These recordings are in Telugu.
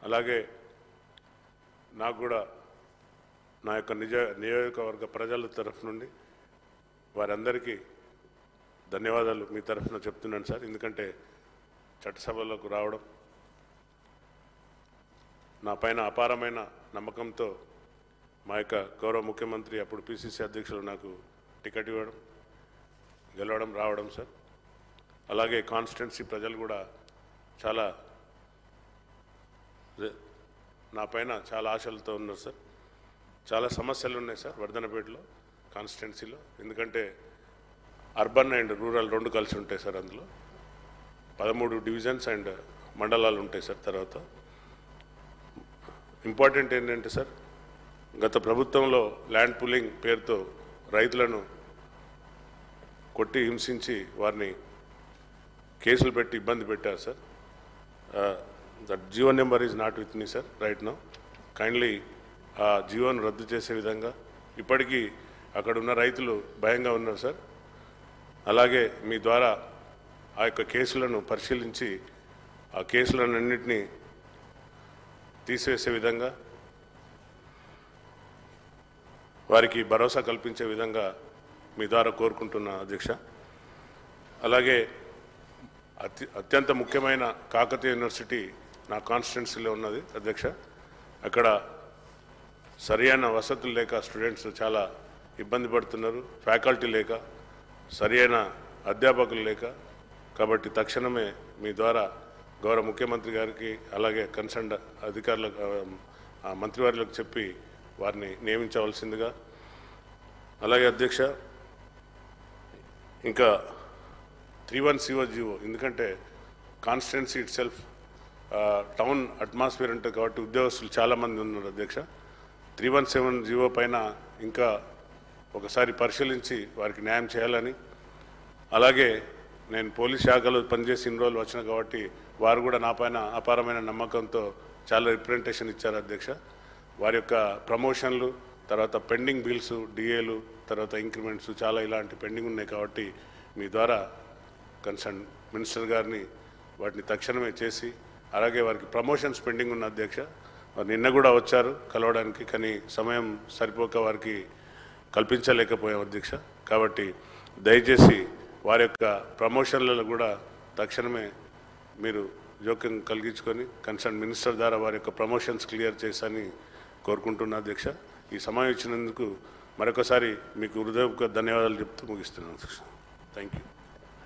అలాగే నాకు కూడా నా యొక్క నియోజకవర్గ ప్రజల తరఫు నుండి వారందరికీ ధన్యవాదాలు మీ తరఫున చెప్తున్నాను సార్. ఎందుకంటే చట్టసభలోకి రావడం నా పైన అపారమైన నమ్మకంతో మా యొక్క గౌరవ ముఖ్యమంత్రి అప్పుడు పిసిసి అధ్యక్షులు నాకు టికెట్ ఇవ్వడం, గెలవడం, రావడం సార్. అలాగే కాన్స్టిట్యున్సీ ప్రజలు కూడా చాలా నా పైన చాలా ఆశలతో ఉన్నారు సార్. చాలా సమస్యలు ఉన్నాయి సార్ వర్ధనపేటలో కాన్స్టిట్యున్సీలో. ఎందుకంటే అర్బన్ అండ్ రూరల్ రెండు కలిసి ఉంటాయి సార్. అందులో 13 డివిజన్స్ అండ్ మండలాలు ఉంటాయి సార్. తర్వాత ఇంపార్టెంట్ ఏంటంటే సార్, గత ప్రభుత్వంలో ల్యాండ్ పూలింగ్ పేరుతో రైతులను కొట్టి హింసించి వారిని కేసులు పెట్టి ఇబ్బంది పెట్టారు sir. That Jio number is not with me sir right now. Kindly ఆ జియోను రద్దు చేసే విధంగా ఇప్పటికీ అక్కడ ఉన్న రైతులు భయంగా ఉన్నారు సార్. అలాగే మీ ద్వారా ఆ యొక్క కేసులను పరిశీలించి ఆ కేసులన్నింటినీ తీసివేసే విధంగా, వారికి భరోసా కల్పించే విధంగా మీ ద్వారా కోరుకుంటున్నా అధ్యక్ష. అలాగే అత్యంత ముఖ్యమైన కాకతీయ యూనివర్సిటీ నా కాన్స్టిట్యున్సీలో ఉన్నది అధ్యక్ష. అక్కడ సరైన వసతులు లేక స్టూడెంట్స్ చాలా ఇబ్బంది పడుతున్నారు, ఫ్యాకల్టీ లేక, సరైన అధ్యాపకులు లేక. కాబట్టి తక్షణమే మీ ద్వారా గౌరవ ముఖ్యమంత్రి గారికి అలాగే కన్సర్న్ అధికారులకు మంత్రివర్యులకు చెప్పి వారిని నియమించవలసిందిగా. అలాగే అధ్యక్ష, ఇంకా 31CO జీవో, ఎందుకంటే constituency it self town atmosphere ఉంటుంది కాబట్టి ఉద్యోగస్తులు చాలామంది ఉన్నారు అధ్యక్ష. 317 జీవో పైన ఇంకా ఒకసారి పరిశీలించి వారికి న్యాయం చేయాలని, అలాగే నేను పోలీస్ శాఖలో పనిచేసి ఇన్ని రోజులు వచ్చిన కాబట్టి వారు కూడా నా పైన అపారమైన నమ్మకంతో చాలా రిప్రజెంటేషన్ ఇచ్చారు అధ్యక్ష. వారి యొక్క ప్రమోషన్లు, తర్వాత పెండింగ్ బిల్స్, డిఏలు, తర్వాత ఇంక్రిమెంట్స్ చాలా ఇలాంటి పెండింగ్ ఉన్నాయి. కాబట్టి మీ ద్వారా కన్సర్న్ మినిస్టర్ గారిని వాటిని తక్షణమే చేసి, అలాగే వారికి ప్రమోషన్స్ పెండింగ్ ఉన్న అధ్యక్ష. వారు నిన్న కూడా వచ్చారు కలవడానికి, కానీ సమయం సరిపోక వారికి కల్పించలేకపోయాం అధ్యక్ష. కాబట్టి దయచేసి వారి యొక్క ప్రమోషన్లలో కూడా తక్షణమే మీరు జోక్యం కలిగించుకొని కన్సర్న్ మినిస్టర్ ద్వారా వారి యొక్క ప్రమోషన్స్ క్లియర్ చేశాని కోరుకుంటున్నా అధ్యక్ష. ఈ సమయం ఇచ్చినందుకు మరొకసారి మీకు హృదయపూర్వక ధన్యవాదాలు చెప్తూ ముగిస్తున్నాను అధ్యక్ష. Thank you.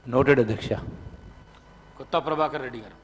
నోటెడ్ అధ్యక్ష. కొత్త ప్రభాకర్ రెడ్డి గారు.